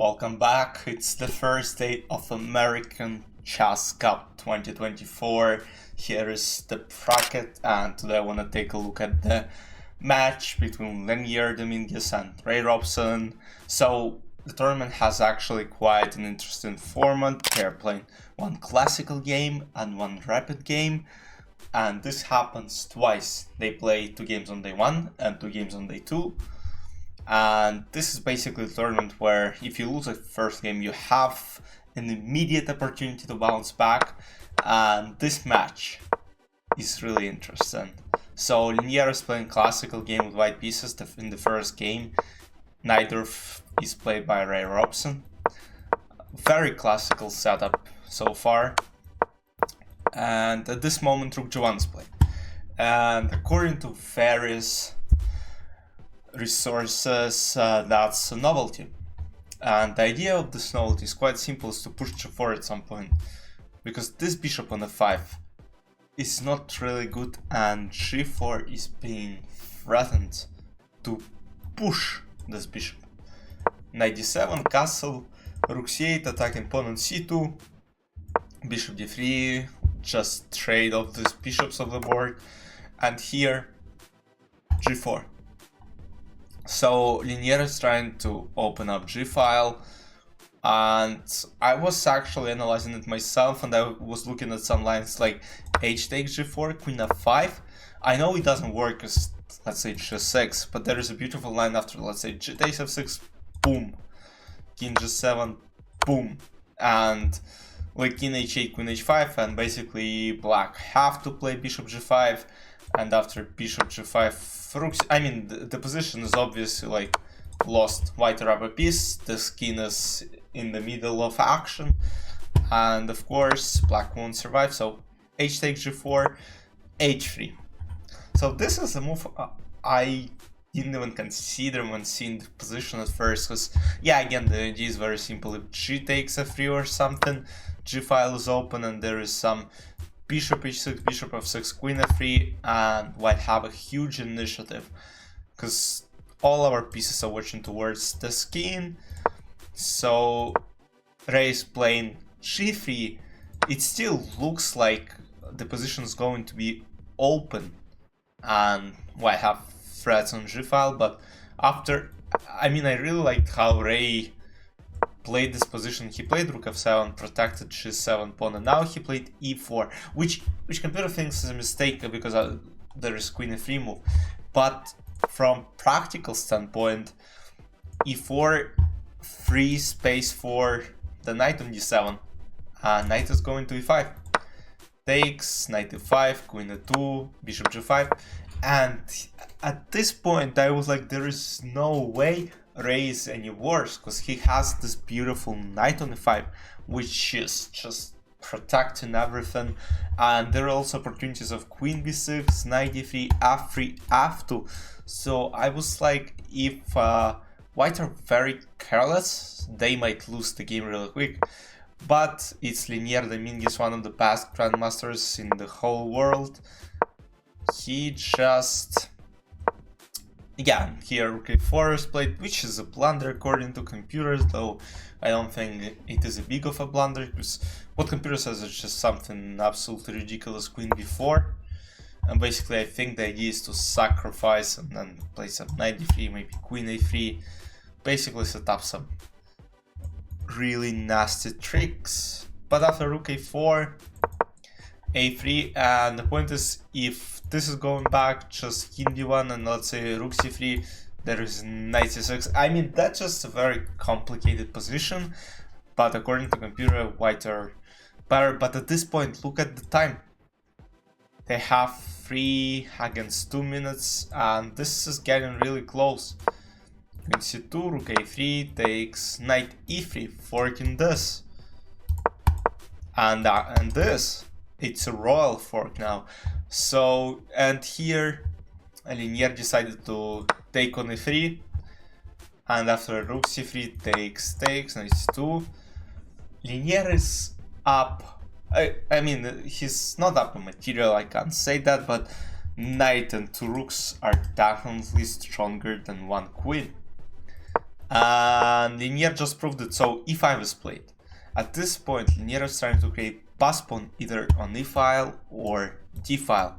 Welcome back. It's the first day of American Chess Cup 2024. Here is the bracket, and today I want to take a look at the match between Leinier Dominguez and Robson. So the tournament has actually quite an interesting format. They're playing one classical game and one rapid game, and this happens twice. They play 2 games on day 1 and 2 games on day 2. And this is basically a tournament where if you lose the first game, you have an immediate opportunity to bounce back. And this match is really interesting. So Leinier is playing classical game with white pieces in the first game. Najdorf is played by Robson. Very classical setup so far. And at this moment, Rook G1 is played. And according to various resources, that's a novelty, and the idea of this novelty is quite simple: is to push G4 at some point, because this bishop on F5 is not really good, and G4 is being threatened to push this bishop. Knight D7, castle, Rook C8, attacking pawn on C2, bishop D3, just trade off these bishops of the board, and here G4. So Leinier is trying to open up G-file, and I was actually analyzing it myself, and I was looking at some lines like H takes G4, Queen F5. I know it doesn't work as, let's say, G6, but there is a beautiful line after, let's say, G takes F6, boom, King G7, boom, and like King H8, Queen H5, and basically black have to play Bishop G5, and after Bishop G5, the position is obviously like lost. White up a piece, this king is in the middle of action, and of course black won't survive, so H takes G4, H3. So this is a move I didn't even consider when seeing the position at first, because yeah, again, the idea is very simple. If G takes F3 or something, G-file is open and there is some Bishop H6, Bishop F6, Queen F3, and white have a huge initiative, because all our pieces are watching towards the king. So Ray is playing G3. It still looks like the position is going to be open, and white have threats on G-file, but after, I really like how Ray played this position. He played Rook F7, protected G7 pawn, and now he played E4, which computer thinks is a mistake because there is Queen F3 move. But from practical standpoint, E4 frees space for the knight on D7. Knight is going to E5. Takes, knight E5, Queen E2, Bishop G5, and at this point I was like, there is no way Ray is any worse, because he has this beautiful knight on E5, which is just protecting everything, and there are also opportunities of Queen B6, Knight D3, F3, F2. So I was like, if white are very careless, they might lose the game really quick. But it's Leinier Dominguez, one of the best grandmasters in the whole world. He just, yeah, here Rook A4 is played, which is a blunder according to computers, though I don't think it is a big of a blunder, because what computer says is just something absolutely ridiculous, Queen B4. And basically I think the idea is to sacrifice and then play some Knight D3, maybe Queen A3, basically set up some really nasty tricks. But after Rook A4, A3, and the point is, if this is going back, just King D1 and let's say Rook C3, there is Knight C6. That's just a very complicated position, but according to computer, white are better. But at this point, look at the time. They have 3 against 2 minutes, and this is getting really close. Queen C2, Rook A3 takes Knight E3, forking this, and this. It's a royal fork now. So, and here Leinier decided to take on E3, and after Rook C3 takes, Knight C2, Leinier is up. He's not up in material, I can't say that, but knight and 2 rooks are definitely stronger than 1 queen. And Leinier just proved it, so e5 is played. At this point, Leinier is trying to create pass pawn either on e file or d file.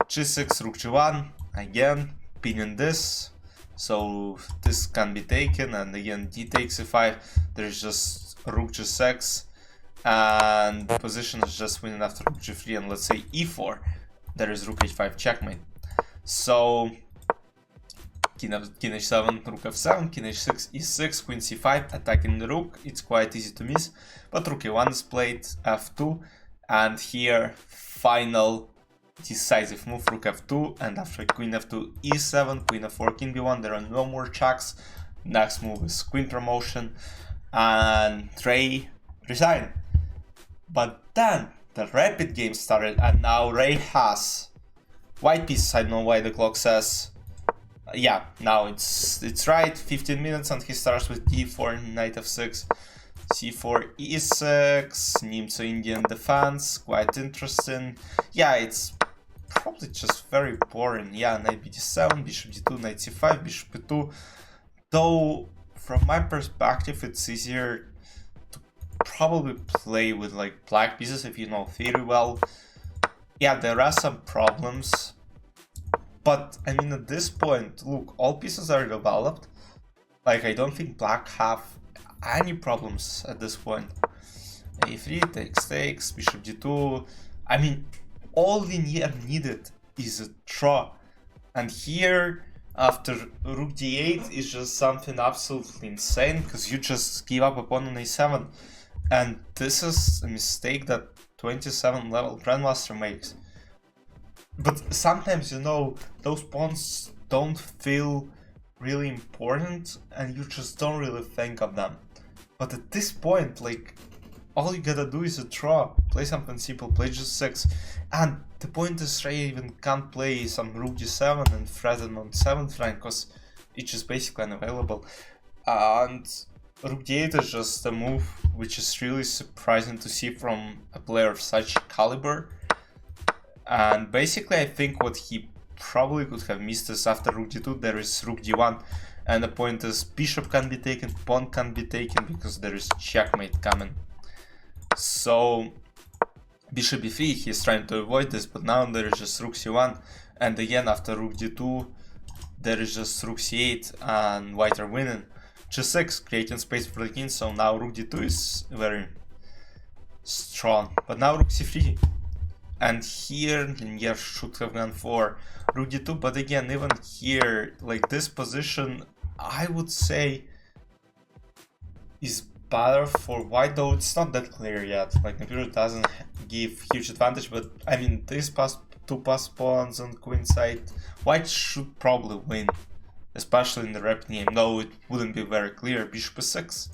g6, rook g1, again, pinning this, so this can be taken, and again, d takes e5, there's just rook g6, and the position is just winning after rook g3, and let's say e4, there is rook h5 checkmate. So king h7, rook f7, king h6, e6, queen c5, attacking the rook. It's quite easy to miss, but rook e1 is played, f2, and here final decisive move, rook f2, and after queen f2, e7, queen f4, king b1, there are no more checks. Next move is queen promotion, and Ray resigned. But then the rapid game started, and now Ray has white pieces. I don't know why the clock says. Yeah, now it's right, 15 minutes, and he starts with d4, knight f6, c4, e6, Nimzo-Indian defense, quite interesting. Yeah, it's probably just very boring. Yeah, knight bd7, bishop d2, knight c5, bishop e2. Though, from my perspective, it's easier to probably play with like black pieces if you know theory well. Yeah, there are some problems. But, I mean, at this point, look, all pieces are developed. Like, I don't think black have any problems at this point. a3, takes, bishop d2. I mean, all Leinier needed is a draw. And here, after rook d8, is just something absolutely insane, because you just give up a pawn on a7. And this is a mistake that 27 level Grandmaster makes. But sometimes, you know, those pawns don't feel really important and you just don't really think of them. But at this point, like, all you gotta do is a draw, play something simple, play g6. And the point is Ray even can't play some rook g7 and threaten on 7th rank because it's just basically unavailable. And rook d8 is just a move which is really surprising to see from a player of such caliber. And basically I think what he probably could have missed is after rook d2 there is rook d1, and the point is bishop can be taken, pawn can be taken because there is checkmate coming. So bishop b3, he's trying to avoid this, but now there is just rook c1, and again after rook d2 there is just rook c8 and white are winning. g6, creating space for the king, so now rook d2 is very strong, but now rook c3. And here Leinier should have gone for rook d2, but again, even here, like this position, I would say is better for white, though it's not that clear yet. Like, computer doesn't give huge advantage, but I mean, these two pass pawns on queen side, white should probably win, especially in the rapid game, though it wouldn't be very clear. Bishop e6,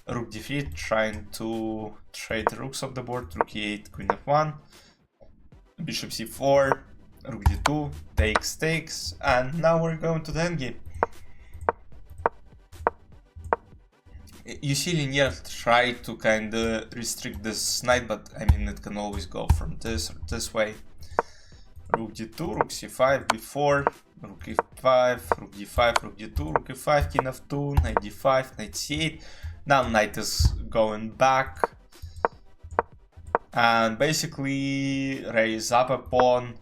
rook d3, trying to trade the rooks off the board, rook e8, queen f1. Bishop c4, rook d2, takes, and now we're going to the endgame. You see Leinier try to kinda restrict this knight, but I mean it can always go from this or this way. Rook d2, rook c5, b4, rook e5, rook d5, rook d2, rook e5, king f2, knight d5, knight c8. Now knight is going back. And basically Ray is up a pawn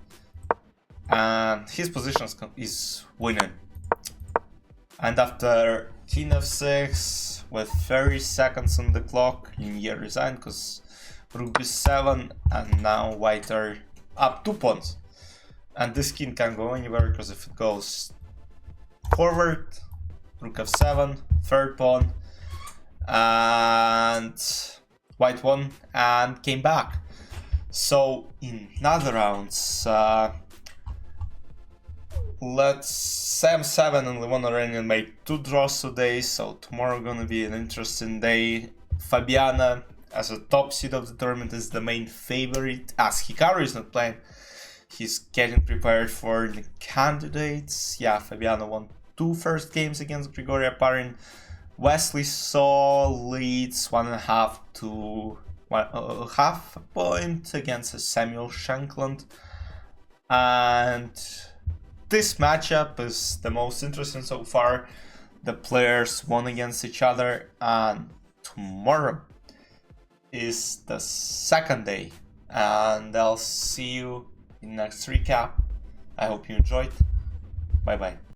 and his position is winning. And after king f6 with 30 seconds on the clock, Leinier resigned because rook b7, and now white are up 2 pawns. And this king can't go anywhere because if it goes forward, rook f7, third pawn, and white won and came back. So in another rounds, let's Sam 7 and Levon Aranian made 2 draws today, so tomorrow gonna be an interesting day. Fabiana, as a top seed of the tournament, is the main favorite, as Hikaru is not playing. He's getting prepared for the candidates. Yeah, Fabiana won 2 first games against Grigoria Parin. Wesley Saw leads 1.5 to 1.5 point against Samuel Shankland. And this matchup is the most interesting so far. the players won against each other, and tomorrow is the second day, and I'll see you in the next recap. I hope you enjoyed. Bye bye.